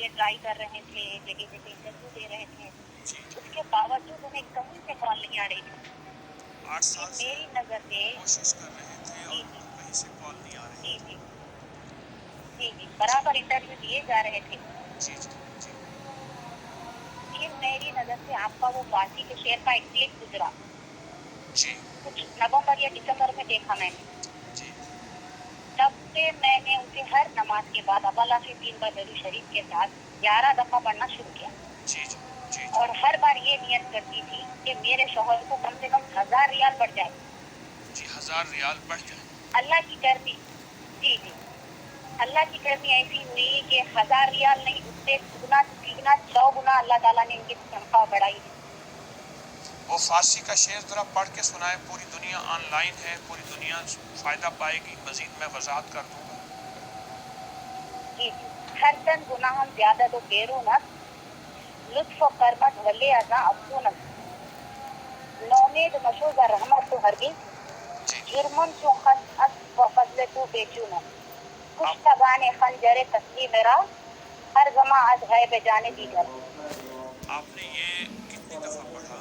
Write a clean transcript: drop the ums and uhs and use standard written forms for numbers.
لیے ٹرائی کر رہے تھے، جگہ جگہ انٹرویو دے رہے تھے، جی اس کے باوجود انہیں کہیں سے کال نہیں آ رہی تھی. 8 سال سے میری نظر سے کوشش کر رہے تھے اور جی ان جی کو کہیں سے کال نہیں آ رہی جی تھی. جی جی جی برابر انٹرویو دیے جا رہے تھے. جی جی جی لیکن میری نظر سے آپ کا وہ فارسی کے شعر کا ایک کلپ گزرا جی کچھ نومبر یا دسمبر میں دیکھا میں نے. جی تب سے میں نے اسے ہر نماز کے بعد ابلا سے 3 بار درود شریف کے ساتھ 11 دفعہ پڑھنا شروع کیا. جی جی جی اور ہر بار یہ نیت کرتی تھی کہ میرے شوہر کو کم سے کم 1000 ریال بڑھ جائے. جی 1000 ریال بڑھ جائے. اللہ کی کرنی جی جی اللہ کی کرنی ایسی ہوئی کہ 1000 ریال نہیں، اس سے دگنا تیگنا 100 گنا اللہ تعالیٰ نے ان کی تنخواہ بڑھائی ہے. وہ فارسی کا شعر ذرا پڑھ کے سنائے. پوری دنیا آن لائن ہے، پوری دنیا فائدہ پائے گی. مزید میں وضاحت کر دوں گا. جی جی ہر چند گناہم زیادہ تو بیرونت لطف و کرمت ولی ازاں افسونت نومید مشوز رحمت تو ہرگز جی جرمن چو خط اس و فضل تو بیچونت آپ کشتگان خنجر تسلیم را ہر زماں از غیب جانے دیگر. آپ نے یہ کتنی دفعہ پڑھا؟